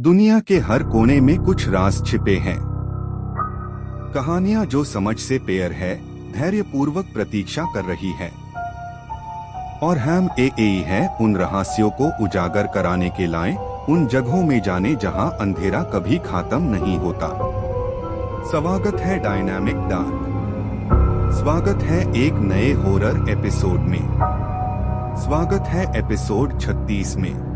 दुनिया के हर कोने में कुछ राज छिपे हैं। कहानियां जो समझ से पेयर है, धैर्यपूर्वक प्रतीक्षा कर रही है। और हम यही है उन रहस्यों को उजागर कराने के लाए, उन जगहों में जाने जहां अंधेरा कभी खत्म नहीं होता। स्वागत है डायनामिक डार्क। स्वागत है एक नए हॉरर एपिसोड में। स्वागत है एपिसोड 36 में।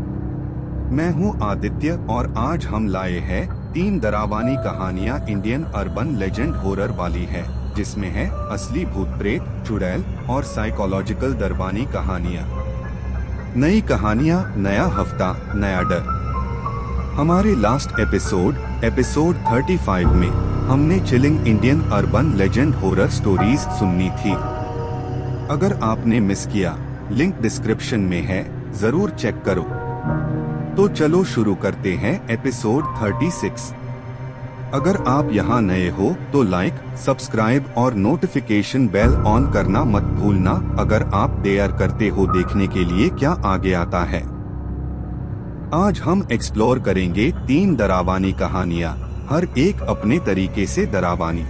मैं हूं आदित्य और आज हम लाए हैं 3 डरावनी कहानियां इंडियन अर्बन लेजेंड हॉरर वाली है, जिसमें है असली भूत प्रेत, चुड़ैल और साइकोलॉजिकल डरावनी कहानियां। नई कहानियां, नया हफ्ता, नया डर। हमारे लास्ट एपिसोड 35 में हमने chilling Indian urban legend horror stories सुननी थी। अगर आपने मिस किया, लिंक डिस्क्रिप्शन में है, जरूर चेक करो। तो चलो शुरू करते हैं एपिसोड 36। अगर आप यहाँ नए हो तो लाइक, सब्सक्राइब और नोटिफिकेशन बेल ऑन करना मत भूलना। अगर आप देयर करते हो देखने के लिए क्या आगे आता है। आज हम एक्सप्लोर करेंगे 3 डरावनी कहानियाँ, हर एक अपने तरीके से डरावनी।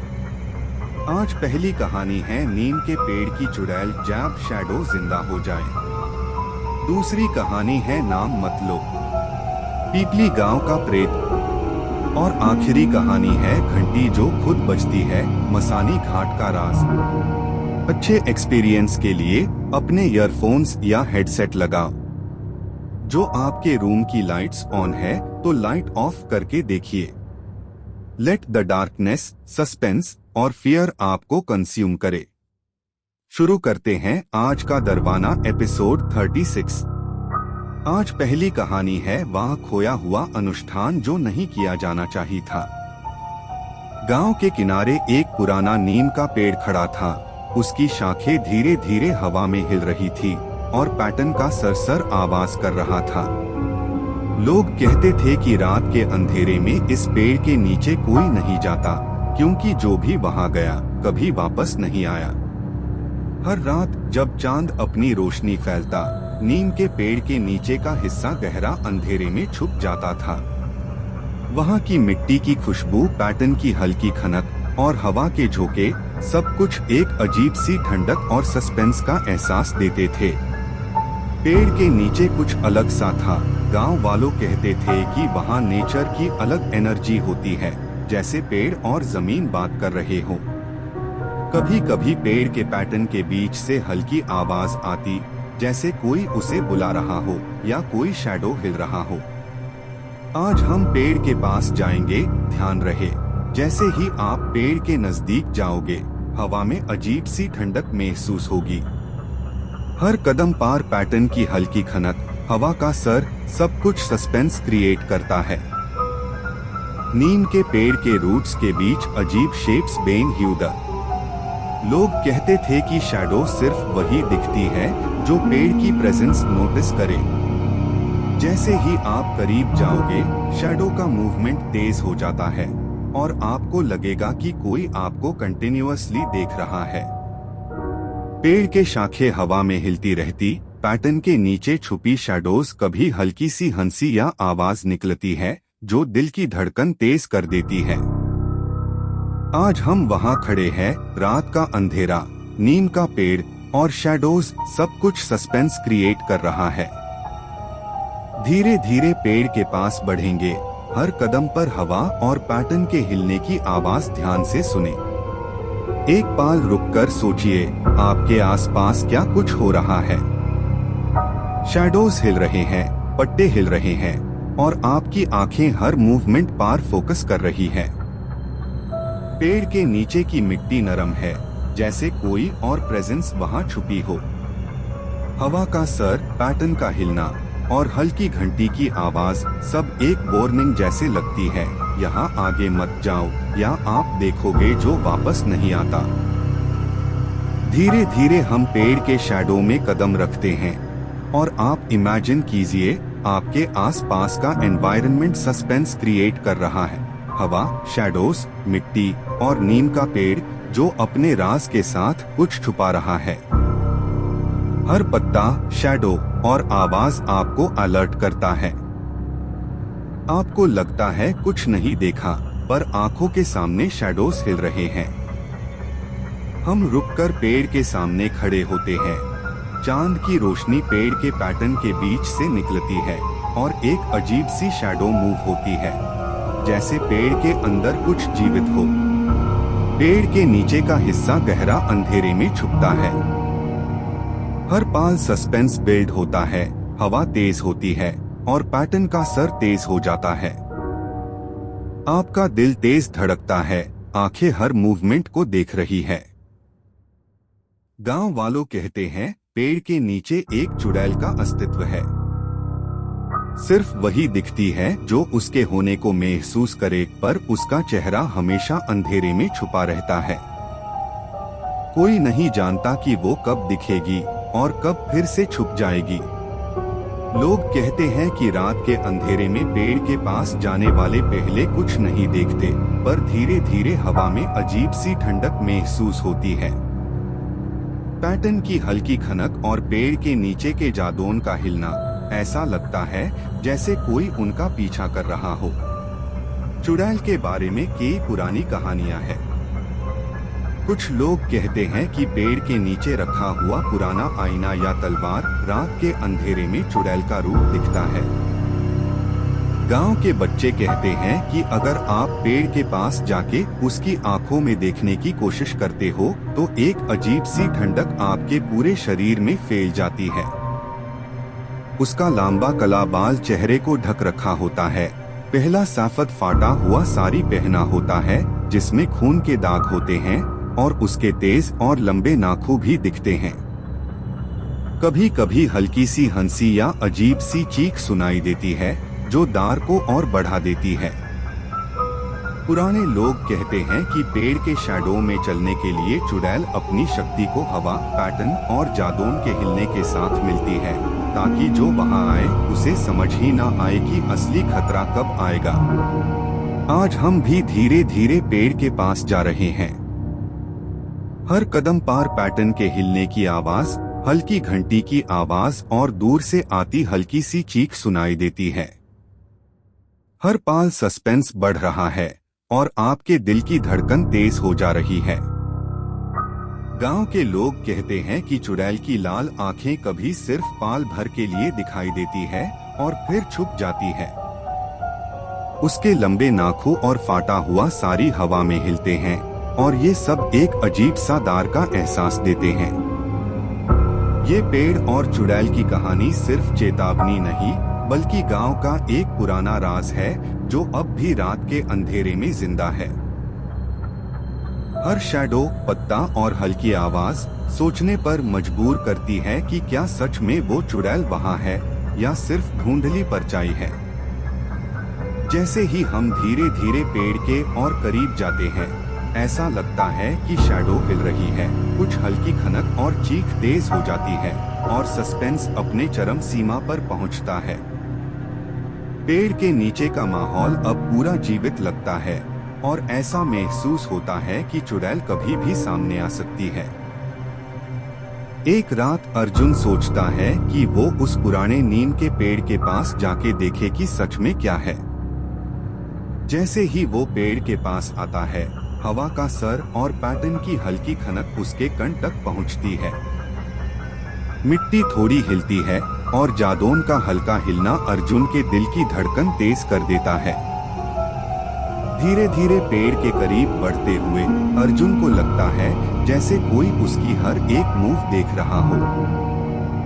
आज पहली कहानी है नीम के पेड़ की चुड़ैल जब शैडो जिंदा हो जाए। दूसरी कहानी है नाम मत लो, पीपली गांव का प्रेत। और आखिरी कहानी है घंटी जो खुद बजती है, मसानी घाट का राज। अच्छे एक्सपीरियंस के लिए अपने ईयरफोन्स या हेडसेट लगाओ। जो आपके रूम की लाइट्स ऑन है तो लाइट ऑफ करके देखिए। लेट द डार्कनेस, सस्पेंस और फियर आपको कंज्यूम करे। शुरू करते हैं आज का डरावना एपिसोड 36। आज पहली कहानी है वह खोया हुआ अनुष्ठान जो नहीं किया जाना चाहिए था। गांव के किनारे एक पुराना नीम का पेड़ खड़ा था। उसकी शाखें धीरे धीरे हवा में हिल रही थी और पैटर्न का सरसर आवाज कर रहा था। लोग कहते थे कि रात के अंधेरे में इस पेड़ के नीचे कोई नहीं जाता, क्योंकि जो भी वहां गया कभी वापस नहीं आया। हर रात जब चांद अपनी रोशनी फैलता, नीम के पेड़ के नीचे का हिस्सा गहरा अंधेरे में छुप जाता था। वहां की मिट्टी की खुशबू, पैटर्न की हल्की खनक और हवा के झोंके सब कुछ एक अजीब सी ठंडक और सस्पेंस का एहसास देते थे। पेड़ के नीचे कुछ अलग सा था। गांव वालों कहते थे कि वहां नेचर की अलग एनर्जी होती है, जैसे पेड़ और जमीन बात कर रहे हो। कभी कभी पेड़ के पैटर्न के बीच से हल्की आवाज आती, जैसे कोई उसे बुला रहा हो या कोई शैडो हिल रहा हो। आज हम पेड़ के पास जाएंगे। ध्यान रहे, जैसे ही आप पेड़ के नजदीक जाओगे, हवा में अजीब सी ठंडक महसूस होगी। हर कदम पर पैटर्न की हल्की खनक, हवा का सर, सब कुछ सस्पेंस क्रिएट करता है। नीम के पेड़ के रूट्स के बीच अजीब शेप्स बेन ह्यूदर। लोग कहते थे कि शैडो सिर्फ वही दिखती है जो पेड़ की प्रेजेंस नोटिस करे। जैसे ही आप करीब जाओगे, शैडो का मूवमेंट तेज हो जाता है और आपको लगेगा कि कोई आपको कंटिन्यूअसली देख रहा है। पेड़ के शाखें हवा में हिलती रहती, पैटर्न के नीचे छुपी शैडोज कभी हल्की सी हंसी या आवाज निकलती है जो दिल की धड़कन तेज कर देती है। आज हम वहां खड़े हैं, रात का अंधेरा, नीम का पेड़ और शैडोज, सब कुछ सस्पेंस क्रिएट कर रहा है। धीरे धीरे पेड़ के पास बढ़ेंगे। हर कदम पर हवा और पैटर्न के हिलने की आवाज ध्यान से सुने। एक पल रुककर सोचिए, आपके आसपास क्या कुछ हो रहा है। शैडोज हिल रहे हैं, पट्टे हिल रहे हैं और आपकी आंखें हर मूवमेंट पर फोकस कर रही है। पेड़ के नीचे की मिट्टी नरम है, जैसे कोई और प्रेजेंस वहां छुपी हो। हवा का सर, पैटर्न का हिलना और हल्की घंटी की आवाज सब एक वार्निंग जैसे लगती है, यहाँ आगे मत जाओ या आप देखोगे जो वापस नहीं आता। धीरे धीरे हम पेड़ के शैडो में कदम रखते हैं और आप इमेजिन कीजिए, आपके आसपास का एनवायरनमेंट सस्पेंस क्रिएट कर रहा है। हवा, शैडोज, मिट्टी और नीम का पेड़ जो अपने राज के साथ कुछ छुपा रहा है। हर पत्ता, शैडो और आवाज आपको अलर्ट करता है। आपको लगता है कुछ नहीं देखा, पर आंखों के सामने शैडोज हिल रहे हैं। हम रुककर पेड़ के सामने खड़े होते हैं। चांद की रोशनी पेड़ के पैटर्न के बीच से निकलती है और एक अजीब सी शैडो मूव होती है, जैसे पेड़ के अंदर कुछ जीवित हो। पेड़ के नीचे का हिस्सा गहरा अंधेरे में छुपता है। हर पल सस्पेंस बिल्ड होता है। हवा तेज होती है और पैटर्न का सर तेज हो जाता है। आपका दिल तेज धड़कता है, आंखें हर मूवमेंट को देख रही है। गांव वालों कहते हैं पेड़ के नीचे एक चुड़ैल का अस्तित्व है। सिर्फ वही दिखती है जो उसके होने को महसूस करे, पर उसका चेहरा हमेशा अंधेरे में छुपा रहता है। कोई नहीं जानता कि वो कब दिखेगी और कब फिर से छुप जाएगी। लोग कहते हैं कि रात के अंधेरे में पेड़ के पास जाने वाले पहले कुछ नहीं देखते, पर धीरे धीरे हवा में अजीब सी ठंडक महसूस होती है। पैटर्न की हल्की खनक और पेड़ के नीचे के जादोन का हिलना, ऐसा लगता है जैसे कोई उनका पीछा कर रहा हो। चुड़ैल के बारे में कई पुरानी कहानियां हैं। कुछ लोग कहते हैं कि पेड़ के नीचे रखा हुआ पुराना आईना या तलवार रात के अंधेरे में चुड़ैल का रूप दिखता है। गांव के बच्चे कहते हैं कि अगर आप पेड़ के पास जाके उसकी आंखों में देखने की कोशिश करते हो तो एक अजीब सी ठंडक आपके पूरे शरीर में फैल जाती है। उसका लंबा काला बाल चेहरे को ढक रखा होता है। पहला सफेद फाटा हुआ साड़ी पहना होता है जिसमें खून के दाग होते हैं और उसके तेज और लंबे नाखून भी दिखते हैं। कभी कभी हल्की सी हंसी या अजीब सी चीख सुनाई देती है जो डर को और बढ़ा देती है। पुराने लोग कहते हैं कि पेड़ के शैडो में चलने के लिए चुड़ैल अपनी शक्ति को हवा, पैटर्न और जादोन के हिलने के साथ मिलती है, ताकि जो वहां आए उसे समझ ही ना आए कि असली खतरा कब आएगा। आज हम भी धीरे धीरे पेड़ के पास जा रहे हैं। हर कदम पर पैटर्न के हिलने की आवाज, हल्की घंटी की आवाज और दूर से आती हल्की सी चीख सुनाई देती है। हर पल सस्पेंस बढ़ रहा है और आपके दिल की धड़कन तेज हो जा रही है। गांव के लोग कहते हैं कि चुड़ैल की लाल आंखें कभी सिर्फ पल भर के लिए दिखाई देती है और फिर छुप जाती है। उसके लंबे नाखून और फाटा हुआ साड़ी हवा में हिलते हैं और ये सब एक अजीब सा डर का एहसास देते हैं। ये पेड़ और चुड़ैल की कहानी सिर्फ चेतावनी नहीं, बल्कि गांव का एक पुराना राज है जो अब भी रात के अंधेरे में जिंदा है। हर शैडो, पत्ता और हल्की आवाज सोचने पर मजबूर करती है कि क्या सच में वो चुड़ैल वहां है या सिर्फ धुंधली परछाई है। जैसे ही हम धीरे धीरे पेड़ के और करीब जाते हैं, ऐसा लगता है कि शैडो हिल रही है, कुछ हल्की खनक और चीख तेज हो जाती है और सस्पेंस अपने चरम सीमा पर पहुंचता है। पेड़ के नीचे का माहौल अब पूरा जीवित लगता है और ऐसा महसूस होता है कि चुड़ैल कभी भी सामने आ सकती है। एक रात अर्जुन सोचता है कि वो उस पुराने नीम के पेड़ के पास जाके देखे कि सच में क्या है। जैसे ही वो पेड़ के पास आता है, हवा का सर और पैटर्न की हल्की खनक उसके कान तक पहुंचती है। मिट्टी थोड़ी हिलती है और जादोन का हल्का हिलना अर्जुन के दिल की धड़कन तेज कर देता है। धीरे धीरे पेड़ के करीब बढ़ते हुए अर्जुन को लगता है जैसे कोई उसकी हर एक मूव देख रहा हो।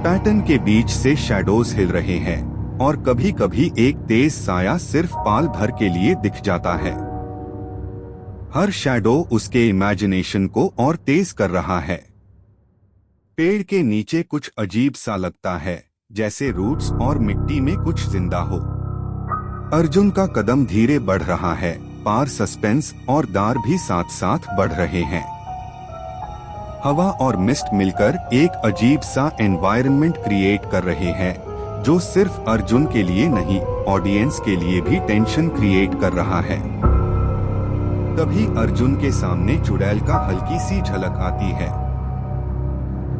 पैटर्न के बीच से शैडोज हिल रहे हैं और कभी कभी एक तेज साया सिर्फ पल भर के लिए दिख जाता है। हर शैडो उसके इमेजिनेशन को और तेज कर रहा है। पेड़ के नीचे कुछ अजीब सा लगता है, जैसे रूट्स और मिट्टी में कुछ जिंदा हो। अर्जुन का कदम धीरे बढ़ रहा है, पार सस्पेंस और डर भी साथ साथ बढ़ रहे हैं। हवा और मिस्ट मिलकर एक अजीब सा एनवायरनमेंट क्रिएट कर रहे हैं, जो सिर्फ अर्जुन के लिए नहीं, ऑडियंस के लिए भी टेंशन क्रिएट कर रहा है। तभी अर्जुन के सामने चुड़ैल का हल्की सी झलक आती है।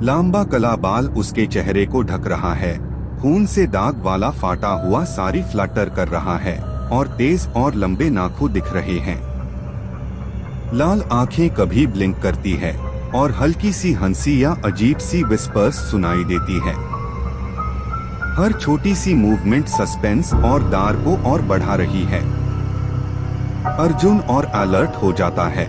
लंबा काला बाल उसके चेहरे को ढक रहा है, खून से दाग वाला फाटा हुआ साड़ी फ्लटर कर रहा है और तेज और लंबे नाखून दिख रहे हैं। लाल आंखें कभी ब्लिंक करती है और हल्की सी हंसी या अजीब सी विस्पर्स सुनाई देती है। हर छोटी सी मूवमेंट सस्पेंस और डर को और बढ़ा रही है। अर्जुन और अलर्ट हो जाता है।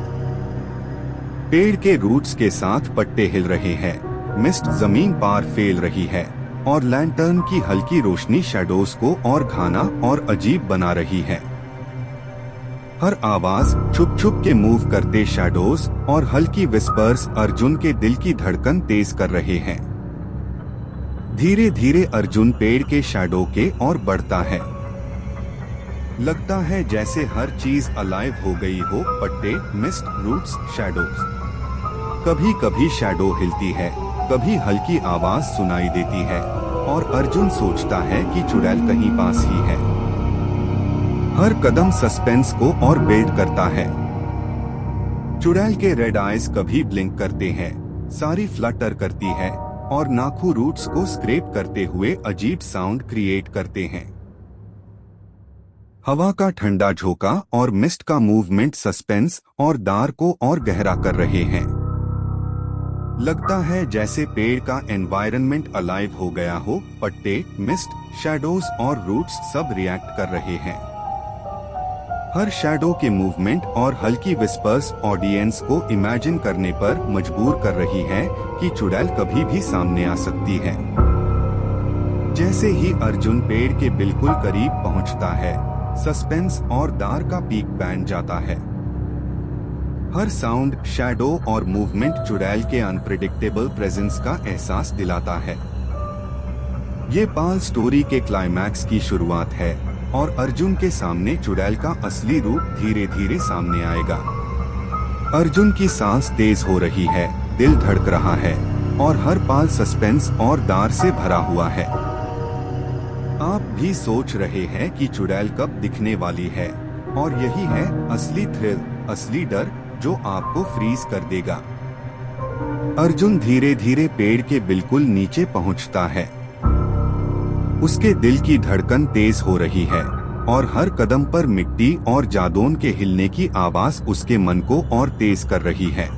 पेड़ के रूट्स के साथ पत्ते हिल रहे हैं, मिस्ट जमीन पार फैल रही है और लैंटर्न की हल्की रोशनी शैडोज को और घना और अजीब बना रही है। हर आवाज छुप छुप के मूव करते शैडोज और हल्की विस्पर्स अर्जुन के दिल की धड़कन तेज कर रहे हैं। धीरे धीरे अर्जुन पेड़ के शैडो के और बढ़ता है। लगता है जैसे हर चीज अलाइव हो गई हो, पत्ते, मिस्ट, रूट्स, शैडोज। कभी कभी शैडो हिलती है, कभी हल्की आवाज सुनाई देती है और अर्जुन सोचता है कि चुड़ैल कहीं पास ही है। हर कदम सस्पेंस को और बिल्ड करता है। चुड़ैल के रेड आइज कभी ब्लिंक करते हैं, सारी फ्लटर करती है और नाखून रूट्स को स्क्रैप करते हुए अजीब साउंड क्रिएट करते हैं। हवा का ठंडा झोंका और मिस्ट का मूवमेंट सस्पेंस और डर को और गहरा कर रहे हैं। लगता है जैसे पेड़ का एनवायरनमेंट अलाइव हो गया हो, पत्ते, मिस्ट, शैडोज और रूट्स सब रिएक्ट कर रहे हैं। हर शैडो के मूवमेंट और हल्की विस्पर्स ऑडियंस को इमेजिन करने पर मजबूर कर रही है कि चुड़ैल कभी भी सामने आ सकती है। जैसे ही अर्जुन पेड़ के बिल्कुल करीब पहुंचता है, सस्पेंस और डर का पीक बन जाता है। हर साउंड, शैडो और मूवमेंट चुड़ैल के अनप्रेडिक्टेबल प्रेजेंस का एहसास दिलाता है। ये पाल स्टोरी के क्लाइमैक्स की शुरुआत है और अर्जुन के सामने चुड़ैल का असली रूप धीरे धीरे सामने आएगा। अर्जुन की सांस तेज हो रही है, दिल धड़क रहा है और हर पाल सस्पेंस और डर से भरा हुआ है। आप भी सोच रहे हैं कि चुड़ैल कब दिखने वाली है, और यही है असली थ्रिल, असली डर जो आपको फ्रीज कर देगा। अर्जुन धीरे धीरे पेड़ के बिल्कुल नीचे पहुंचता है। उसके दिल की धड़कन तेज हो रही है और हर कदम पर मिट्टी और जादोन के हिलने की आवाज उसके मन को और तेज कर रही है।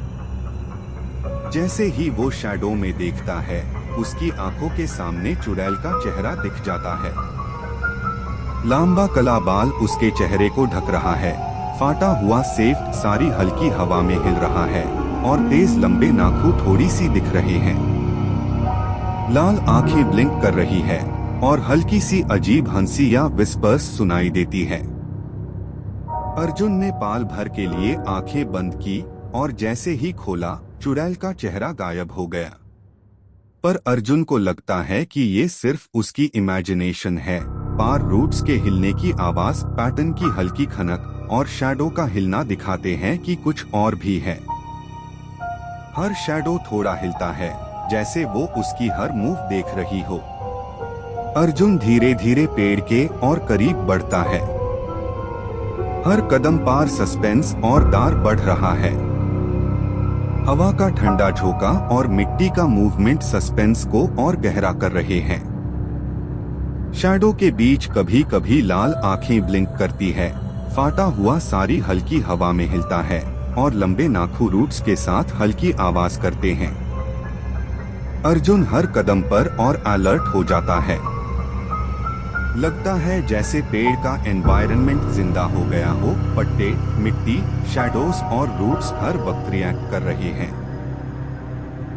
जैसे ही वो शैडो में देखता है, उसकी आंखों के सामने चुड़ैल का चेहरा दिख जाता है। लंबा काला बाल उसके चेहरे को ढक रहा है, फाटा हुआ सेफ सारी हल्की हवा में हिल रहा है और तेज लंबे नाखून थोड़ी सी दिख रहे हैं। लाल आंखें ब्लिंक कर रही है और हल्की सी अजीब हंसी या विस्पर्स सुनाई देती है। अर्जुन ने पाल भर के लिए आंखें बंद की और जैसे ही खोला, चुड़ैल का चेहरा गायब हो गया। पर अर्जुन को लगता है कि ये सिर्फ उसकी इमेजिनेशन है। पार रूट्स के हिलने की आवाज, पैटर्न की हल्की खनक और शैडो का हिलना दिखाते हैं कि कुछ और भी है। हर शैडो थोड़ा हिलता है, जैसे वो उसकी हर मूव देख रही हो। अर्जुन धीरे धीरे पेड़ के और करीब बढ़ता है। हर कदम पार सस्पेंस और डर बढ़ रहा है। हवा का ठंडा झोंका और मिट्टी का मूवमेंट सस्पेंस को और गहरा कर रहे हैं। शैडो के बीच कभी कभी लाल आंखें ब्लिंक करती है, फाटा हुआ सारी हल्की हवा में हिलता है और लंबे नाखून रूट्स के साथ हल्की आवाज करते हैं। अर्जुन हर कदम पर और अलर्ट हो जाता है। लगता है जैसे पेड़ का एनवायरनमेंट जिंदा हो गया हो, पत्ते, मिट्टी, शैडोज और रूट्स हर वक्त रिएक्ट कर रहे हैं।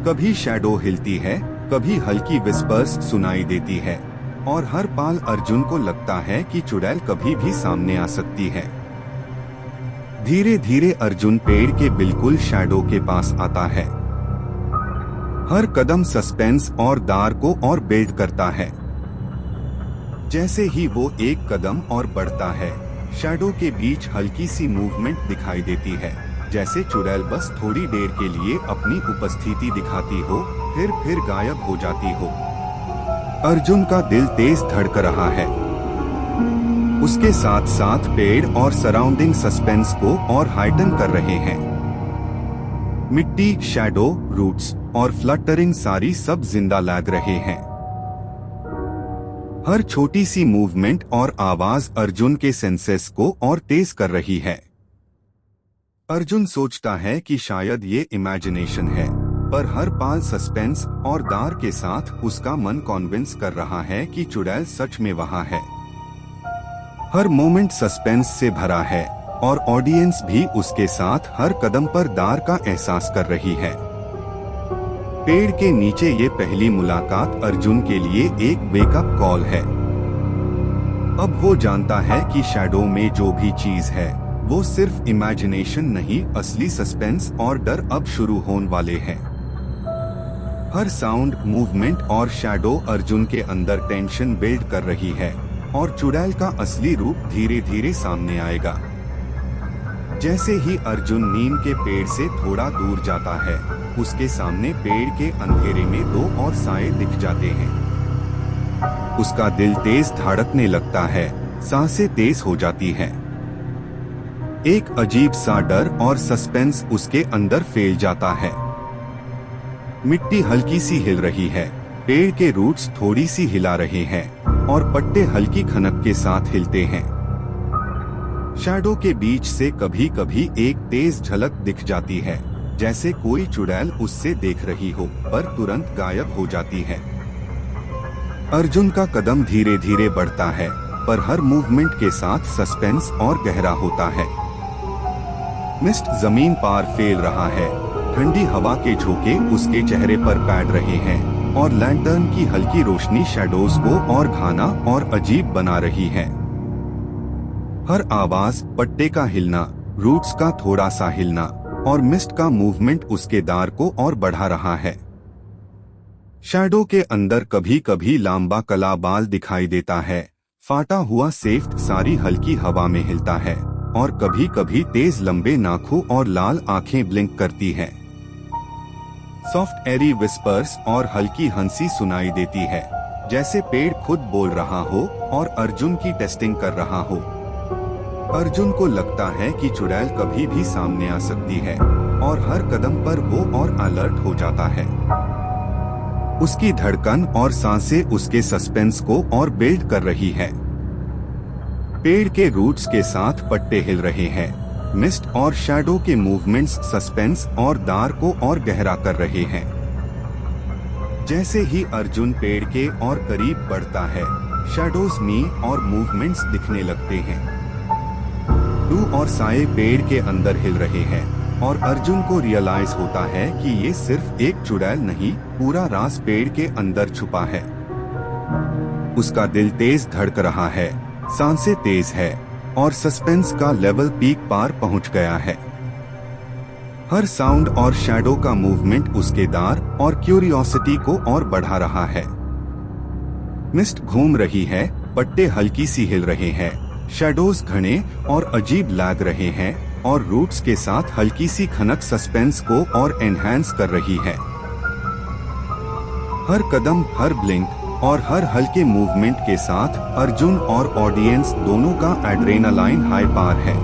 कभी शैडो हिलती है, कभी हल्की विस्पर्स सुनाई देती है और हर पाल अर्जुन को लगता है कि चुड़ैल कभी भी सामने आ सकती है। धीरे धीरे अर्जुन पेड़ के बिल्कुल शैडो के पास आता है। हर कदम सस्पेंस और डर को और बिल्ड करता है। जैसे ही वो एक कदम और बढ़ता है, शैडो के बीच हल्की सी मूवमेंट दिखाई देती है, जैसे चुड़ैल बस थोड़ी देर के लिए अपनी उपस्थिति दिखाती हो, फिर गायब हो जाती हो। अर्जुन का दिल तेज धड़क रहा है। उसके साथ साथ पेड़ और सराउंडिंग सस्पेंस को और हाइटन कर रहे हैं। मिट्टी, शैडो, रूट्स और फ्लटरिंग सारी सब जिंदा लग रहे हैं। हर छोटी सी मूवमेंट और आवाज अर्जुन के सेंसेस को और तेज कर रही है। अर्जुन सोचता है कि शायद ये इमेजिनेशन है, पर हर पल सस्पेंस और डर के साथ उसका मन कॉन्विंस कर रहा है कि चुड़ैल सच में वहां है। हर मोमेंट सस्पेंस से भरा है और ऑडियंस भी उसके साथ हर कदम पर डर का एहसास कर रही है। पेड़ के नीचे ये पहली मुलाकात अर्जुन के लिए एक वेकअप कॉल है। अब वो जानता है कि शैडो में जो भी चीज है वो सिर्फ इमेजिनेशन नहीं, असली सस्पेंस और डर अब शुरू होने वाले हैं। हर साउंड, मूवमेंट और शैडो अर्जुन के अंदर टेंशन बिल्ड कर रही है और चुड़ैल का असली रूप धीरे धीरे सामने आएगा। जैसे ही अर्जुन नीम के पेड़ से थोड़ा दूर जाता है, उसके सामने पेड़ के अंधेरे में दो और साए दिख जाते हैं। उसका दिल तेज धड़कने लगता है, सांसें तेज हो जाती हैं। एक अजीब सा डर और सस्पेंस उसके अंदर फैल जाता है। मिट्टी हल्की सी हिल रही है, पेड़ के रूट्स थोड़ी सी हिला रहे हैं और पत्ते हल्की खनक के साथ हिलते हैं। शैडो के बीच से कभी कभी एक तेज झलक दिख जाती है, जैसे कोई चुड़ैल उससे देख रही हो, पर तुरंत गायब हो जाती है। अर्जुन का कदम धीरे धीरे बढ़ता है, पर हर मूवमेंट के साथ सस्पेंस और गहरा होता है। मिस्ट जमीन पार फैल रहा है, ठंडी हवा के झोंके उसके चेहरे पर बैठ रहे हैं और लैंटर्न की हल्की रोशनी शैडोज को और घना और अजीब बना रही है। हर आवाज, पट्टे का हिलना, रूट्स का थोड़ा सा हिलना और मिस्ट का मूवमेंट उसके दार को और बढ़ा रहा है। शैडो के अंदर कभी कभी लंबा कला बाल दिखाई देता है, फाटा हुआ सेफ्ट सारी हल्की हवा में हिलता है और कभी कभी तेज लंबे नाखून और लाल आंखें ब्लिंक करती हैं। सॉफ्ट एरी विस्पर्स और हल्की हंसी सुनाई देती है, जैसे पेड़ खुद बोल रहा हो और अर्जुन की टेस्टिंग कर रहा हो। अर्जुन को लगता है कि चुड़ैल कभी भी सामने आ सकती है और हर कदम पर वो और अलर्ट हो जाता है। उसकी धड़कन और सांसें उसके सस्पेंस को और बिल्ड कर रही है। पेड़ के रूट्स के साथ पत्ते हिल रहे हैं, मिस्ट और शैडो के मूवमेंट्स सस्पेंस और डर को और गहरा कर रहे हैं। जैसे ही अर्जुन पेड़ के और करीब बढ़ता है, शैडोज में और मूवमेंट्स दिखने लगते हैं। डू और साए पेड़ के अंदर हिल रहे हैं और अर्जुन को रियलाइज होता है कि ये सिर्फ एक चुड़ैल नहीं, पूरा राज पेड़ के अंदर छुपा है। उसका दिल तेज धड़क रहा है, सांसें तेज है और सस्पेंस का लेवल पीक पार पहुंच गया है। हर साउंड और शैडो का मूवमेंट उसके दार और क्यूरियोसिटी को और बढ़ा रहा है। मिस्ट घूम रही है, पत्ते हल्की सी हिल रहे हैं, शैडोज घने और अजीब लग रहे हैं और रूट्स के साथ हल्की सी खनक सस्पेंस को और एनहांस कर रही है। हर कदम, हर ब्लिंक और हर हल्के मूवमेंट के साथ अर्जुन और ऑडियंस दोनों का एड्रेनालाइन हाई पार है।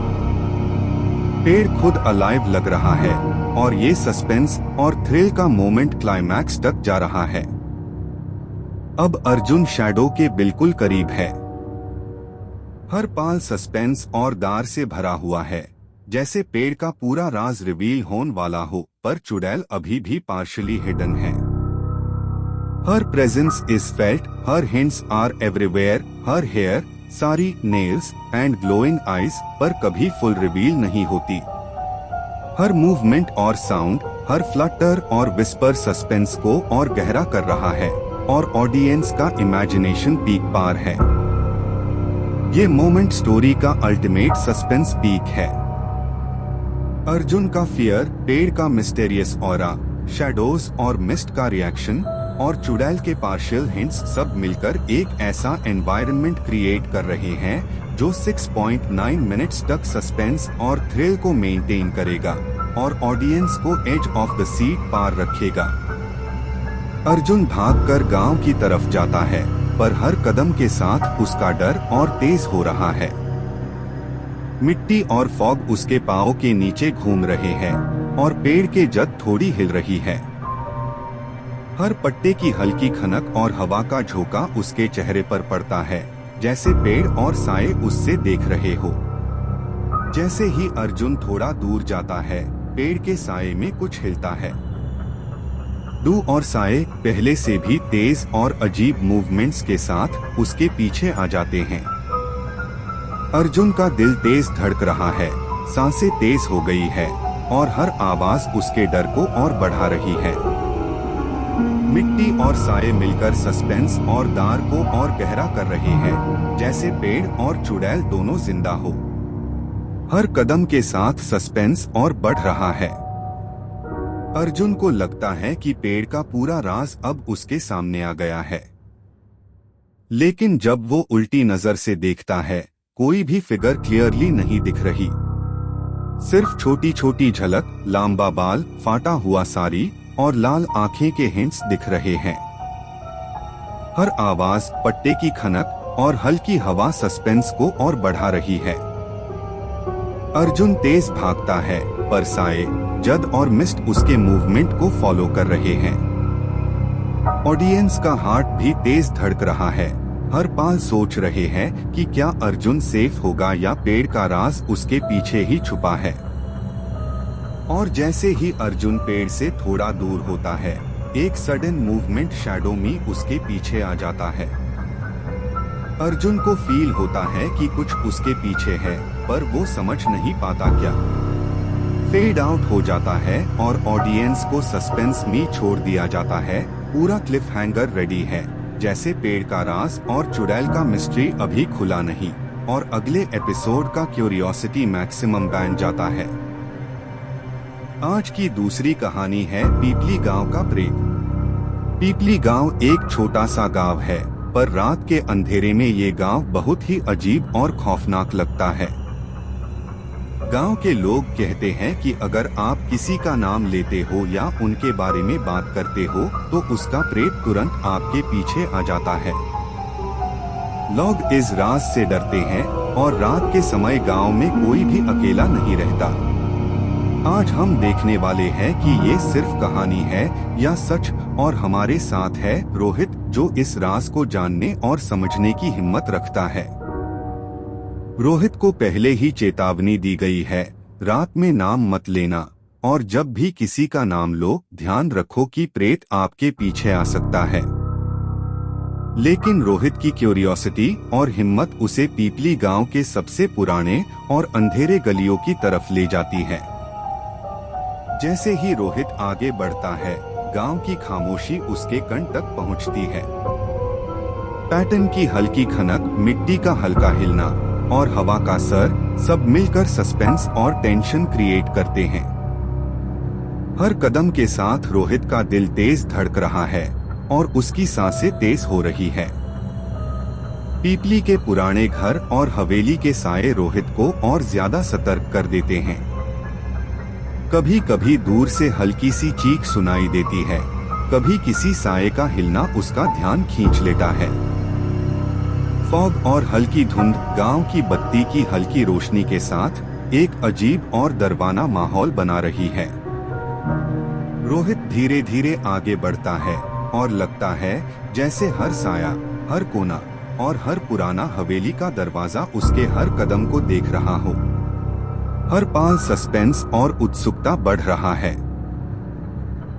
पेड़ खुद अलाइव लग रहा है और ये सस्पेंस और थ्रिल का मोमेंट क्लाइमैक्स तक जा रहा है। अब अर्जुन शैडो के बिल्कुल करीब है। हर पल सस्पेंस और डर से भरा हुआ है, जैसे पेड़ का पूरा राज रिवील होने वाला हो, पर चुड़ैल अभी भी पार्शियली हिडन है। Her presence is felt, her hints are everywhere, her hair, सारी नेल्स एंड ग्लोइंग आईज, पर कभी फुल रिवील नहीं होती। हर मूवमेंट और साउंड, हर फ्लटर और विस्पर सस्पेंस को और गहरा कर रहा है और ऑडियंस का इमेजिनेशन पीक पार है। ये मोमेंट स्टोरी का अल्टीमेट सस्पेंस पीक है। अर्जुन का फियर, पेड़ का मिस्टेरियस ऑरा, शैडोज और मिस्ट का रिएक्शन और चुड़ैल के पार्शियल हिंट्स सब मिलकर एक ऐसा एनवायरनमेंट क्रिएट कर रहे हैं जो 6.9 मिनट्स तक सस्पेंस और थ्रिल को मेंटेन करेगा और ऑडियंस को एज ऑफ द सीट पार रखेगा। अर्जुन भागकर गांव की तरफ जाता है, पर हर कदम के साथ उसका डर और तेज हो रहा है। मिट्टी और फॉग उसके पांव के नीचे घूम रहे हैं और पेड़ के जड़ थोड़ी हिल रही है। हर पट्टे की हल्की खनक और हवा का झोंका उसके चेहरे पर पड़ता है, जैसे पेड़ और साए उससे देख रहे हो। जैसे ही अर्जुन थोड़ा दूर जाता है, पेड़ के साए में कुछ हिलता है। डू और साए पहले से भी तेज और अजीब मूवमेंट्स के साथ उसके पीछे आ जाते हैं। अर्जुन का दिल तेज धड़क रहा है, सांसें तेज हो गई है और हर आवाज उसके डर को और बढ़ा रही है। मिट्टी और साए मिलकर सस्पेंस और दार को और गहरा कर रहे हैं, जैसे पेड़ और चुड़ैल दोनों जिंदा हो। हर कदम के साथ सस्पेंस और बढ़ रहा है। अर्जुन को लगता है कि पेड़ का पूरा राज अब उसके सामने आ गया है। लेकिन जब वो उल्टी नजर से देखता है, कोई भी फिगर क्लियरली नहीं दिख रही। सिर्फ छोटी छोटी झलक, लंबा बाल, फाटा हुआ साड़ी और लाल आंखें के हिंट्स दिख रहे हैं। हर आवाज, पट्टे की खनक और हल्की हवा सस्पेंस को और बढ़ा रही है। अर्जुन तेज भागता है, पर साए, जद और मिस्ट उसके मूवमेंट को फॉलो कर रहे हैं। ऑडियंस का हार्ट भी तेज धड़क रहा है। हर पल सोच रहे हैं कि क्या अर्जुन सेफ होगा या पेड़ का राज उसके पीछे ही छुपा है। और जैसे ही अर्जुन पेड़ से थोड़ा दूर होता है, एक सडन मूवमेंट शैडो में उसके पीछे आ जाता है। अर्जुन को फील होता है कि कुछ उसके पीछे है, पर वो समझ नहीं पाता क्या। फेड आउट हो जाता है और ऑडियंस को सस्पेंस में छोड़ दिया जाता है। पूरा क्लिफ हैंगर रेडी है, जैसे पेड़ का राज और चुड़ैल का मिस्ट्री अभी खुला नहीं और अगले एपिसोड का क्यूरियोसिटी मैक्सिमम बन जाता है। आज की दूसरी कहानी है पीपली गांव का प्रेत। पीपली गांव एक छोटा सा गांव है, पर रात के अंधेरे में ये गांव बहुत ही अजीब और खौफनाक लगता है। गांव के लोग कहते हैं कि अगर आप किसी का नाम लेते हो या उनके बारे में बात करते हो, तो उसका प्रेत तुरंत आपके पीछे आ जाता है। लोग इस राज से डरते हैं और रात के समय गांव में कोई भी अकेला नहीं रहता। आज हम देखने वाले हैं कि ये सिर्फ कहानी है या सच, और हमारे साथ है रोहित, जो इस राज को जानने और समझने की हिम्मत रखता है। रोहित को पहले ही चेतावनी दी गई है, रात में नाम मत लेना, और जब भी किसी का नाम लो, ध्यान रखो कि प्रेत आपके पीछे आ सकता है। लेकिन रोहित की क्यूरियोसिटी और हिम्मत उसे पीपली गांव के सबसे पुराने और अंधेरे गलियों की तरफ ले जाती है। जैसे ही रोहित आगे बढ़ता है, गांव की खामोशी उसके कान तक पहुंचती है। पैटर्न की हल्की खनक, मिट्टी का हल्का हिलना और हवा का सर, सब मिलकर सस्पेंस और टेंशन क्रिएट करते हैं। हर कदम के साथ रोहित का दिल तेज धड़क रहा है और उसकी सांसें तेज हो रही है। पीपली के पुराने घर और हवेली के साए रोहित को और ज्यादा सतर्क कर देते हैं। कभी कभी दूर से हल्की सी चीख सुनाई देती है, कभी किसी साए का हिलना उसका ध्यान खींच लेता है। फॉग और हल्की धुंध गांव की बत्ती की हल्की रोशनी के साथ एक अजीब और डरावना माहौल बना रही है। रोहित धीरे धीरे आगे बढ़ता है और लगता है जैसे हर साया, हर कोना और हर पुराना हवेली का दरवाजा उसके हर कदम को देख रहा हो। हर पल सस्पेंस और उत्सुकता बढ़ रहा है।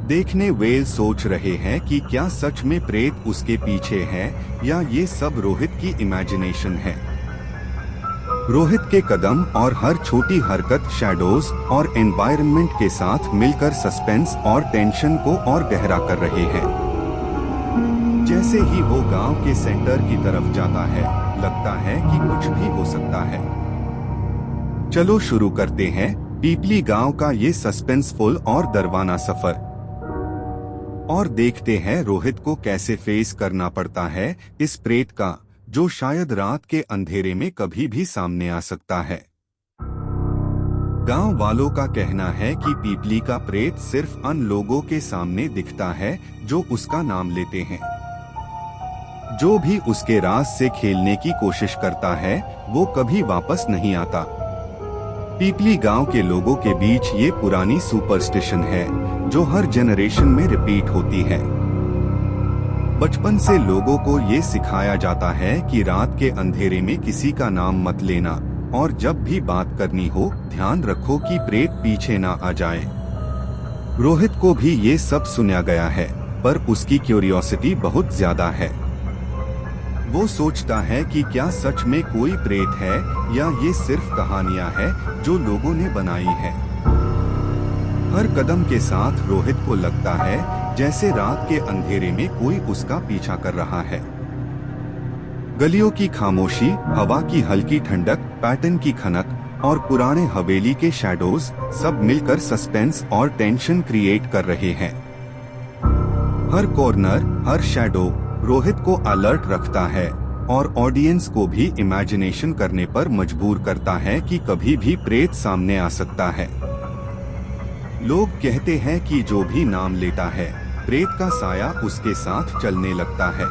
देखने वेल सोच रहे हैं कि क्या सच में प्रेत उसके पीछे है या ये सब रोहित की इमेजिनेशन है। रोहित के कदम और हर छोटी हरकत शैडोज और एनवायरनमेंट के साथ मिलकर सस्पेंस और टेंशन को और गहरा कर रहे हैं। जैसे ही वो गांव के सेंटर की तरफ जाता है, लगता है कि कुछ भी हो सकता है। चलो शुरू करते हैं पीपली गांव का ये सस्पेंसफुल और डरावना सफर, और देखते हैं रोहित को कैसे फेस करना पड़ता है इस प्रेत का, जो शायद रात के अंधेरे में कभी भी सामने आ सकता है। गांव वालों का कहना है कि पीपली का प्रेत सिर्फ उन लोगों के सामने दिखता है जो उसका नाम लेते हैं। जो भी उसके राज से खेलने की कोशिश करता है, वो कभी वापस नहीं आता। पीपली गांव के लोगों के बीच ये पुरानी सुपरस्टिशन है जो हर जनरेशन में रिपीट होती है। बचपन से लोगों को ये सिखाया जाता है कि रात के अंधेरे में किसी का नाम मत लेना, और जब भी बात करनी हो ध्यान रखो कि प्रेत पीछे ना आ जाए। रोहित को भी ये सब सुना गया है, पर उसकी क्यूरियोसिटी बहुत ज्यादा है। वो सोचता है कि क्या सच में कोई प्रेत है या ये सिर्फ कहानियां हैं जो लोगों ने बनाई है। हर कदम के साथ रोहित को लगता है जैसे रात के अंधेरे में कोई उसका पीछा कर रहा है। गलियों की खामोशी, हवा की हल्की ठंडक, पैटर्न की खनक और पुराने हवेली के शैडोज सब मिलकर सस्पेंस और टेंशन क्रिएट कर रहे हैं। हर कॉर्नर, हर शैडो रोहित को अलर्ट रखता है और ऑडियंस को भी इमेजिनेशन करने पर मजबूर करता है कि कभी भी प्रेत सामने आ सकता है। लोग कहते हैं कि जो भी नाम लेता है प्रेत का साया उसके साथ चलने लगता है।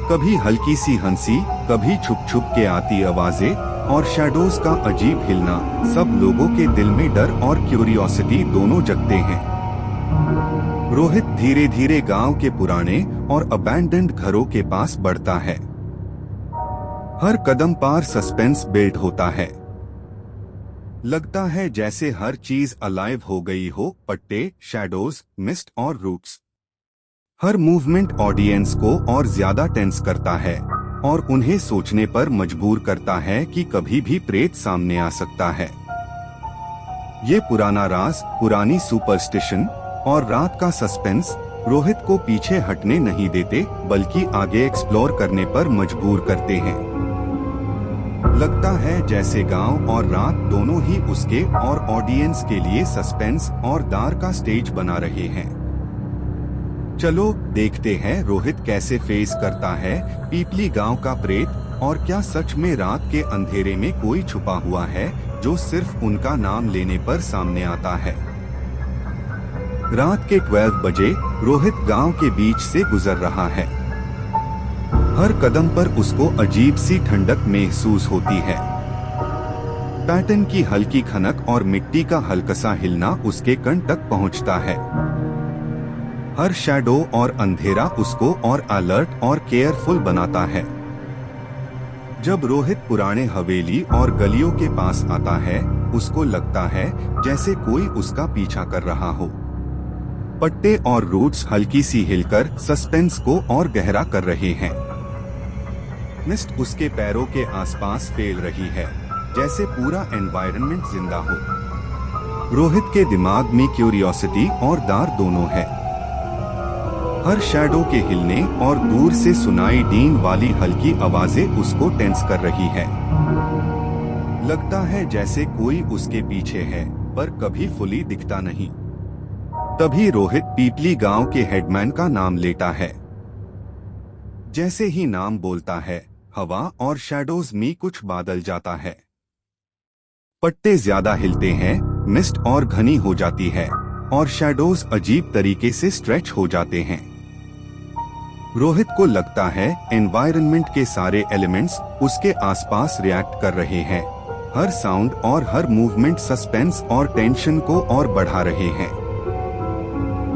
कभी हल्की सी हंसी, कभी छुप छुप के आती आवाजें और शैडोज का अजीब हिलना, सब लोगों के दिल में डर और क्यूरियोसिटी दोनों जगते हैं। रोहित धीरे धीरे गांव के पुराने और अबैंडन्ड घरों के पास बढ़ता है। हर कदम पार सस्पेंस बिल्ड होता है। लगता है जैसे हर चीज अलाइव हो गई हो, पट्टे, शैडोज, मिस्ट और रूट्स। हर मूवमेंट ऑडियंस को और ज्यादा टेंस करता है और उन्हें सोचने पर मजबूर करता है कि कभी भी प्रेत सामने आ सकता है। ये पुराना राज, पुरानी सुपरस्टिशन और रात का सस्पेंस रोहित को पीछे हटने नहीं देते, बल्कि आगे एक्सप्लोर करने पर मजबूर करते हैं। लगता है जैसे गांव और रात दोनों ही उसके और ऑडियंस के लिए सस्पेंस और डर का स्टेज बना रहे हैं। चलो देखते हैं रोहित कैसे फेस करता है पीपली गांव का प्रेत, और क्या सच में रात के अंधेरे में कोई छुपा हुआ है जो सिर्फ उनका नाम लेने पर सामने आता है। रात के 12 बजे रोहित गांव के बीच से गुजर रहा है। हर कदम पर उसको अजीब सी ठंडक महसूस होती है। पैटर्न की हल्की खनक और मिट्टी का हल्का सा हिलना उसके कान तक पहुंचता है। हर शैडो और अंधेरा उसको और अलर्ट और केयरफुल बनाता है। जब रोहित पुराने हवेली और गलियों के पास आता है, उसको लगता है जैसे कोई उसका पीछा कर रहा हो। पट्टे और रूट्स हल्की सी हिलकर सस्पेंस को और गहरा कर रहे हैं। मिस्ट उसके पैरों के आसपास फैल रही है, जैसे पूरा एनवायरनमेंट जिंदा हो। रोहित के दिमाग में क्यूरियोसिटी और डर दोनों है। हर शैडो के हिलने और दूर से सुनाई देने वाली हल्की आवाजें उसको टेंस कर रही है। लगता है जैसे कोई उसके पीछे है, पर कभी फुली दिखता नहीं। तभी रोहित पीपली गांव के हेडमैन का नाम लेता है। जैसे ही नाम बोलता है, हवा और शैडोज में कुछ बादल जाता है। पट्टे ज्यादा हिलते हैं, मिस्ट और घनी हो जाती है और शैडोज अजीब तरीके से स्ट्रेच हो जाते हैं। रोहित को लगता है एनवायरनमेंट के सारे एलिमेंट्स उसके आसपास रिएक्ट कर रहे हैं। हर साउंड और हर मूवमेंट सस्पेंस और टेंशन को और बढ़ा रहे हैं।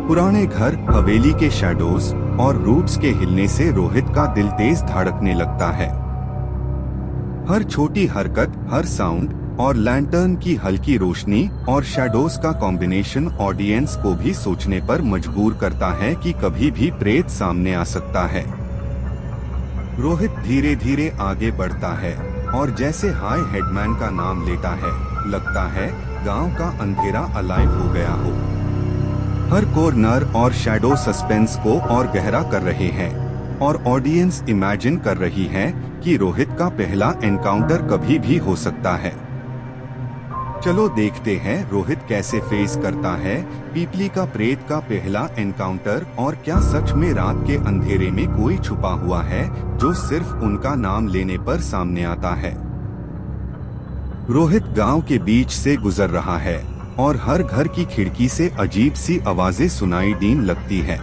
पुराने घर, हवेली के शैडोज और रूट्स के हिलने से रोहित का दिल तेज धड़कने लगता है। हर छोटी हरकत, हर साउंड और लैंटर्न की हल्की रोशनी और शैडोज का कॉम्बिनेशन ऑडियंस को भी सोचने पर मजबूर करता है कि कभी भी प्रेत सामने आ सकता है। रोहित धीरे धीरे आगे बढ़ता है और जैसे हाय हेडमैन का नाम लेता है, लगता है गांव का अंधेरा अलाइव हो गया हो। हर कॉर्नर और शैडो सस्पेंस को और गहरा कर रहे हैं और ऑडियंस इमेजिन कर रही है कि रोहित का पहला एनकाउंटर कभी भी हो सकता है। चलो देखते हैं रोहित कैसे फेस करता है पीपली का प्रेत का पहला एनकाउंटर, और क्या सच में रात के अंधेरे में कोई छुपा हुआ है जो सिर्फ उनका नाम लेने पर सामने आता है। रोहित गांव के बीच से गुजर रहा है और हर घर की खिड़की से अजीब सी आवाजें सुनाई देने लगती है।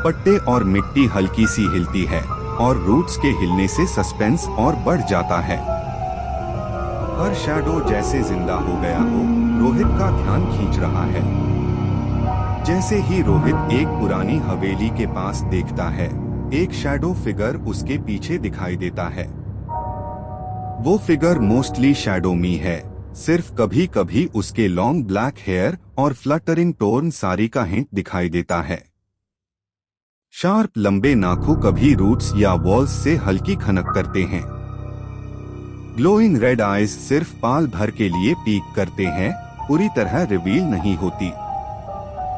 पट्टे और मिट्टी हल्की सी हिलती है और रूट्स के हिलने से सस्पेंस और बढ़ जाता है। हर शैडो जैसे जिंदा हो गया हो, रोहित का ध्यान खींच रहा है। जैसे ही रोहित एक पुरानी हवेली के पास देखता है, एक शैडो फिगर उसके पीछे दिखाई देता है। वो फिगर मोस्टली शैडो में है, सिर्फ कभी कभी उसके लॉन्ग ब्लैक हेयर और फ्लटरिंग टोर्न साड़ी का हिंट दिखाई देता है। शार्प लंबे नाखून कभी रूट्स या वॉल्स से हल्की खनक करते हैं। ग्लोइंग रेड आईज सिर्फ पाल भर के लिए पीक करते हैं, पूरी तरह रिवील नहीं होती।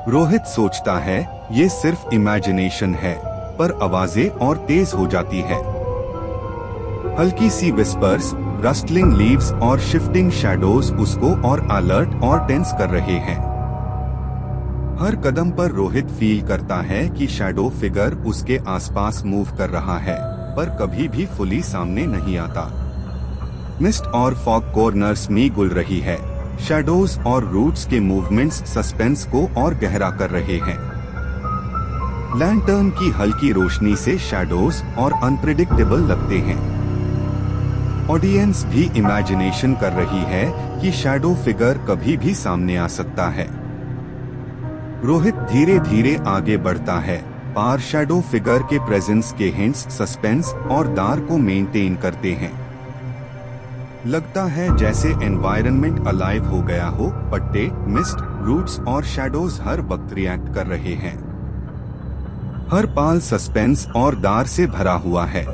रोहित सोचता है ये सिर्फ इमेजिनेशन है, पर आवाजें और तेज हो जाती है। हल्की सी विस्पर्स, रस्टलिंग लीव्स और शिफ्टिंग शैडोज उसको और अलर्ट और टेंस कर रहे हैं। हर कदम पर रोहित फील करता है कि शैडो फिगर उसके आसपास मूव कर रहा है, पर कभी भी फुली सामने नहीं आता। मिस्ट और फॉग कॉर्नर्स में गुल रही है। शैडोज और रूट्स के मूवमेंट्स सस्पेंस को और गहरा कर रहे हैं। लैंटर्न की हल्की रोशनी से शैडोज और अनप्रेडिक्टेबल लगते हैं। ऑडियंस भी इमेजिनेशन कर रही है कि शैडो फिगर कभी भी सामने आ सकता है। रोहित धीरे धीरे आगे बढ़ता है, पार शैडो फिगर के प्रेजेंस के हिंट्स सस्पेंस और दार को मेंटेन करते हैं। लगता है जैसे एनवायरनमेंट अलाइव हो गया हो, पट्टे, मिस्ट, रूट्स और शैडोज हर वक्त रिएक्ट कर रहे हैं। हर पाल सस्पेंस और दार से भरा हुआ है।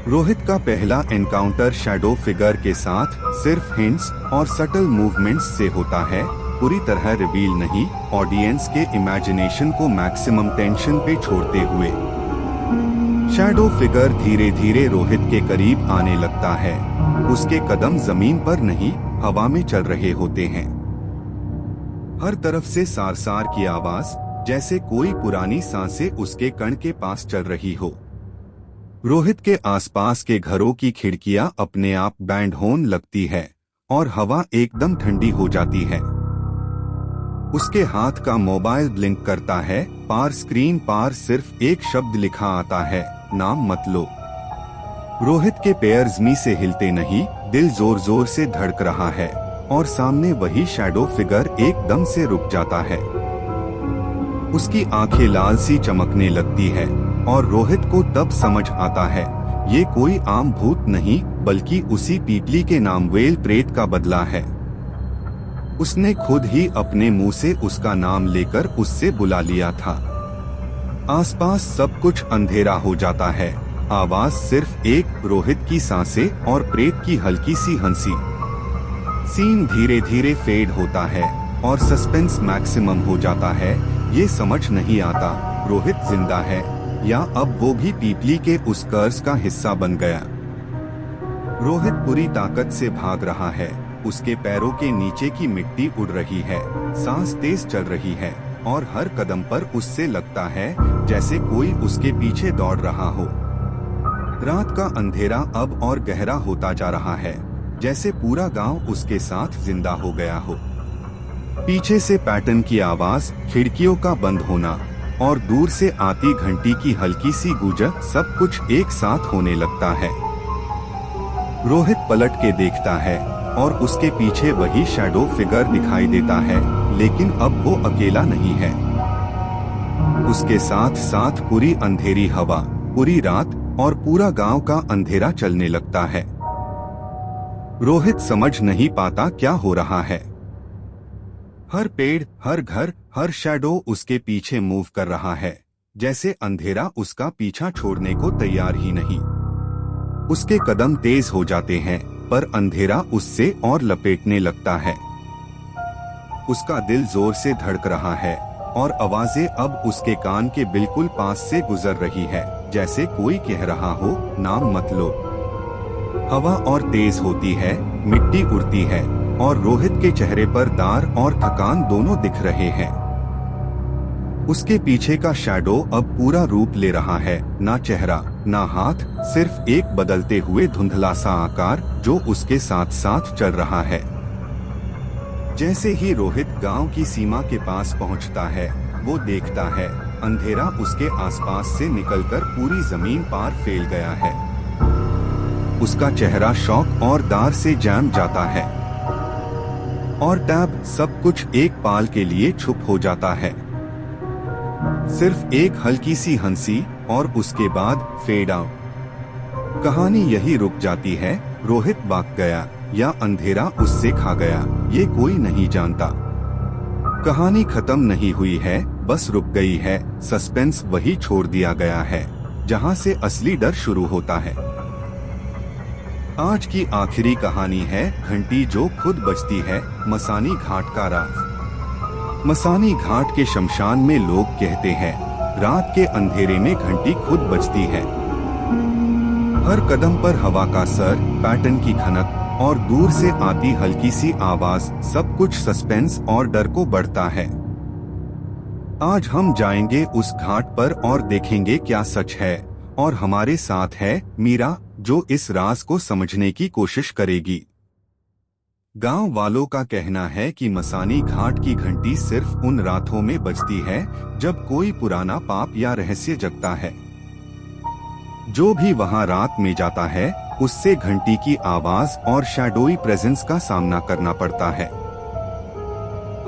रोहित का पहला एनकाउंटर शैडो फिगर के साथ सिर्फ हिंट्स और सटल मूवमेंट्स से होता है, पूरी तरह रिवील नहीं, ऑडियंस के इमेजिनेशन को मैक्सिमम टेंशन पे छोड़ते हुए। शैडो फिगर धीरे धीरे रोहित के करीब आने लगता है। उसके कदम जमीन पर नहीं, हवा में चल रहे होते हैं। हर तरफ से सार सार की आवाज, जैसे कोई पुरानी सांसें उसके कण के पास चल रही हो। रोहित के आसपास के घरों की खिड़कियां अपने आप बैंड होने लगती है और हवा एकदम ठंडी हो जाती है। उसके हाथ का मोबाइल ब्लिंक करता है, पार स्क्रीन पार सिर्फ एक शब्द लिखा आता है, नाम मत लो। रोहित के पैर जमीन से हिलते नहीं, दिल जोर जोर से धड़क रहा है और सामने वही शैडो फिगर एकदम से रुक जाता है। उसकी आंखें लाल सी चमकने लगती है और रोहित को तब समझ आता है ये कोई आम भूत नहीं, बल्कि उसी पीपली के नाम वेल प्रेत का बदला है। उसने खुद ही अपने मुंह से उसका नाम लेकर उससे बुला लिया था। आसपास सब कुछ अंधेरा हो जाता है, आवाज सिर्फ एक, रोहित की सांसें और प्रेत की हल्की सी हंसी। सीन धीरे धीरे फेड होता है और सस्पेंस मैक्सिमम हो जाता है। ये समझ नहीं आता रोहित जिंदा है या अब वो भी पीपली के उस कर्स का हिस्सा बन गया। रोहित पूरी ताकत से भाग रहा है, उसके पैरों के नीचे की मिट्टी उड़ रही है, सांस तेज चल रही है और हर कदम पर उससे लगता है जैसे कोई उसके पीछे दौड़ रहा हो। रात का अंधेरा अब और गहरा होता जा रहा है, जैसे पूरा गांव उसके साथ जिंदा हो गया हो। पीछे से पैटर्न की आवाज, खिड़कियों का बंद होना और दूर से आती घंटी की हल्की सी गूंज, सब कुछ एक साथ होने लगता है। रोहित पलट के देखता है और उसके पीछे वही शैडो फिगर दिखाई देता है, लेकिन अब वो अकेला नहीं है। उसके साथ साथ पूरी अंधेरी हवा, पूरी रात और पूरा गांव का अंधेरा चलने लगता है। रोहित समझ नहीं पाता क्या हो रहा है। हर पेड़, हर घर, हर शैडो उसके पीछे मूव कर रहा है, जैसे अंधेरा उसका पीछा छोड़ने को तैयार ही नहीं। उसके कदम तेज हो जाते हैं, पर अंधेरा उससे और लपेटने लगता है। उसका दिल जोर से धड़क रहा है और आवाजें अब उसके कान के बिल्कुल पास से गुजर रही है, जैसे कोई कह रहा हो, नाम मत लो। हवा और तेज होती है, मिट्टी उड़ती है और रोहित के चेहरे पर दार और थकान दोनों दिख रहे हैं। उसके पीछे का शैडो अब पूरा रूप ले रहा है, ना चेहरा, ना हाथ, सिर्फ एक बदलते हुए धुंधला सा आकार जो उसके साथ साथ चल रहा है। जैसे ही रोहित गांव की सीमा के पास पहुंचता है, वो देखता है अंधेरा उसके आसपास से निकलकर पूरी जमीन पार फैल गया है। उसका चेहरा शौक और दार से जम जाता है। और टैब सब कुछ एक पाल के लिए चुप हो जाता है। सिर्फ एक हल्की सी हंसी और उसके बाद फेड आउट। कहानी यही रुक जाती है। रोहित भाग गया या अंधेरा उससे खा गया, ये कोई नहीं जानता। कहानी खत्म नहीं हुई है, बस रुक गई है। सस्पेंस वही छोड़ दिया गया है जहां से असली डर शुरू होता है। आज की आखिरी कहानी है घंटी जो खुद बजती है। मसानी घाट का राज। मसानी घाट के शमशान में लोग कहते हैं रात के अंधेरे में घंटी खुद बजती है। हर कदम पर हवा का सर, पैटर्न की खनक और दूर से आती हल्की सी आवाज, सब कुछ सस्पेंस और डर को बढ़ता है। आज हम जाएंगे उस घाट पर और देखेंगे क्या सच है। और हमारे साथ है मीरा, जो इस राज को समझने की कोशिश करेगी। गांव वालों का कहना है कि मसानी घाट की घंटी सिर्फ उन रातों में बजती है जब कोई पुराना पाप या रहस्य जगता है। जो भी वहां रात में जाता है उससे घंटी की आवाज और शैडोई प्रेजेंस का सामना करना पड़ता है।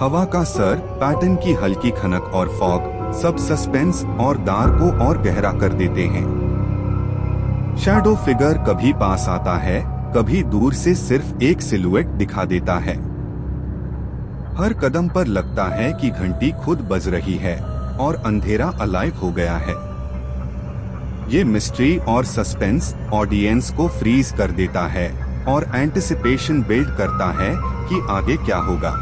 हवा का सर, पैटर्न की हल्की खनक और फॉग सब सस्पेंस और दार को और गहरा कर देते हैं। शैडो फिगर कभी पास आता है, कभी दूर से सिर्फ एक सिलुएट दिखा देता है। हर कदम पर लगता है कि घंटी खुद बज रही है और अंधेरा अलाइव हो गया है। ये मिस्ट्री और सस्पेंस ऑडियंस को फ्रीज कर देता है और एंटिसिपेशन बिल्ड करता है कि आगे क्या होगा।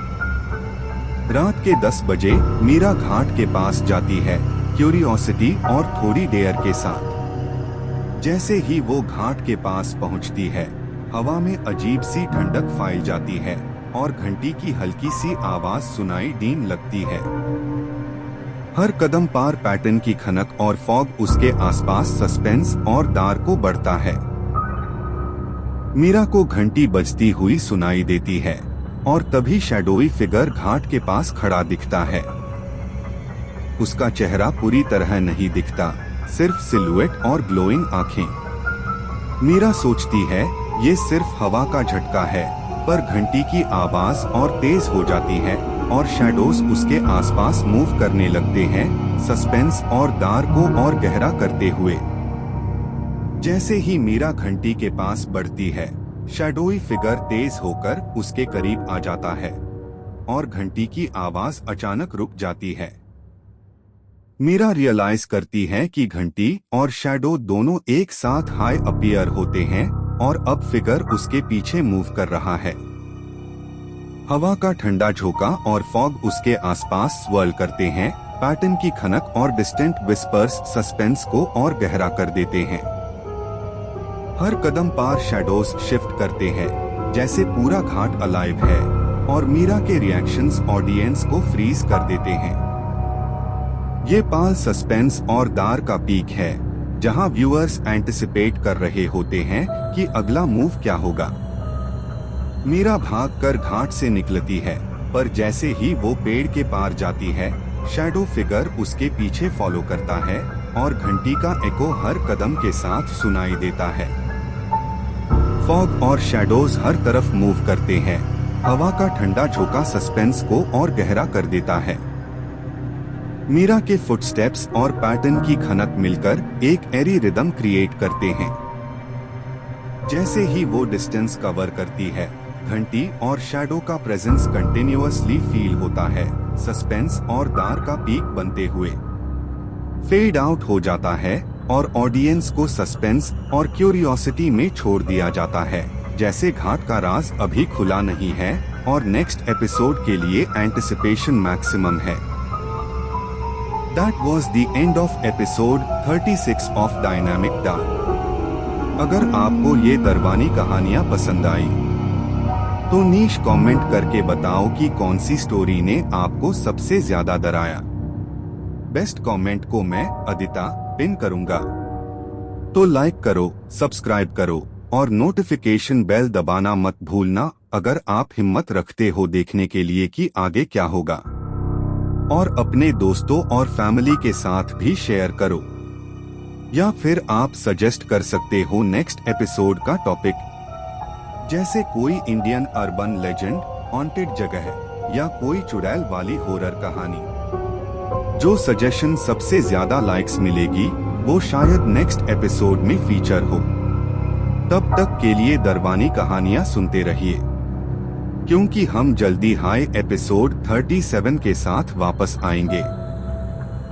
रात के 10 बजे मीरा घाट के पास जाती है, क्यूरियोसिटी और थोड़ी डेयर के साथ। जैसे ही वो घाट के पास पहुंचती है, हवा में अजीब सी ठंडक पाई जाती है और घंटी की हल्की सी आवाज सुनाई देने लगती है। हर कदम पार पैटर्न की खनक और फॉग उसके आसपास सस्पेंस और दार को बढ़ता है। मीरा को घंटी बजती हुई सुनाई देती है और तभी शैडोई फिगर घाट के पास खड़ा दिखता है। उसका चेहरा पूरी तरह नहीं दिखता, सिर्फ सिलुएट और ग्लोइंग आंखें। मीरा सोचती है ये सिर्फ हवा का झटका है, पर घंटी की आवाज और तेज हो जाती है और शैडोज उसके आसपास मूव करने लगते हैं, सस्पेंस और दार को और गहरा करते हुए। जैसे ही मीरा घंटी के पास बढ़ती है, शैडोई फिगर तेज होकर उसके करीब आ जाता है और घंटी की आवाज अचानक रुक जाती है। मीरा रियलाइज करती है कि घंटी और शैडो दोनों एक साथ हाई अपीयर होते हैं और अब फिगर उसके पीछे मूव कर रहा है। हवा का ठंडा झोंका और फॉग उसके आसपास स्वर्ल करते हैं। पैटर्न की खनक और डिस्टेंट विस्पर्स सस्पेंस को और गहरा कर देते हैं। हर कदम पार शैडोज शिफ्ट करते हैं, जैसे पूरा घाट अलाइव है और मीरा के रिएक्शंस ऑडियंस को फ्रीज कर देते हैं। ये पाल सस्पेंस और दार का पीक है, जहां व्यूअर्स एंटिसिपेट कर रहे होते हैं कि अगला मूव क्या होगा। मीरा भागकर घाट से निकलती है, पर जैसे ही वो पेड़ के पार जाती है, शैडो फिगर उसके पीछे फॉलो करता है और घंटी का एको हर कदम के साथ सुनाई देता है। फॉग और शैडोज हर तरफ मूव करते हैं। हवा का ठंडा झोंका सस्पेंस को और गहरा कर देता है। मीरा के फुटस्टेप्स और पैटर्न की खनक मिलकर एक एरी रिदम क्रिएट करते हैं। जैसे ही वो डिस्टेंस कवर करती है, घंटी और शैडो का प्रेजेंस कंटिन्यूअसली फील होता है, सस्पेंस और दार का पीक बनते हुए फेड आउट हो जाता है और ऑडियंस को सस्पेंस और क्यूरियोसिटी में छोड़ दिया जाता है, जैसे घाट का राज अभी खुला नहीं है और नेक्स्ट एपिसोड के लिए एंटिसिपेशन मैक्सिमम है। That was the end of episode 36 of Dynamic Dark। अगर आपको ये दरबानी कहानियाँ पसंद आई तो नीच कमेंट करके बताओ कि कौन सी स्टोरी ने आपको सबसे ज्यादा डराया। बेस्ट कमेंट को मैं अदिता पिन करूंगा। तो लाइक करो, सब्सक्राइब करो और नोटिफिकेशन बेल दबाना मत भूलना अगर आप हिम्मत रखते हो देखने के लिए कि आगे क्या होगा। और अपने दोस्तों और फैमिली के साथ भी शेयर करो, या फिर आप सजेस्ट कर सकते हो नेक्स्ट एपिसोड का टॉपिक, जैसे कोई इंडियन अर्बन लेजेंड, हॉन्टेड जगह या कोई चुड़ैल वाली हॉरर कहानी। जो सजेशन सबसे ज्यादा लाइक्स मिलेगी वो शायद नेक्स्ट एपिसोड में फीचर हो। तब तक के लिए दरवानी कहानियां सुनते रहिए, क्योंकि हम जल्दी हाई एपिसोड 37 के साथ वापस आएंगे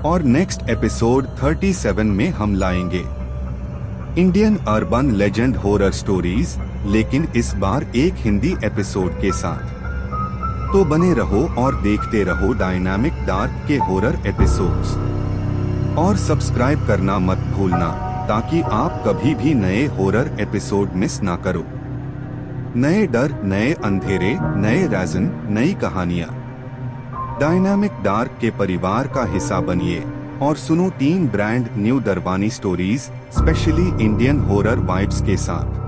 और नेक्स्ट एपिसोड 37 में हम लाएंगे Indian urban legend horror stories, लेकिन इस बार एक हिंदी एपिसोड के साथ। तो बने रहो और देखते रहो डायनामिक डार्क के हॉरर एपिसोड्स, और सब्सक्राइब करना मत भूलना ताकि आप कभी भी नए हॉरर एपिसोड मिस ना करो। नए डर, नए अंधेरे, नए रीजन, नई कहानियाँ। डायनामिक डार्क के परिवार का हिस्सा बनिए और सुनो 3 ब्रांड न्यू दरवानी stories, specially Indian horror vibes के साथ।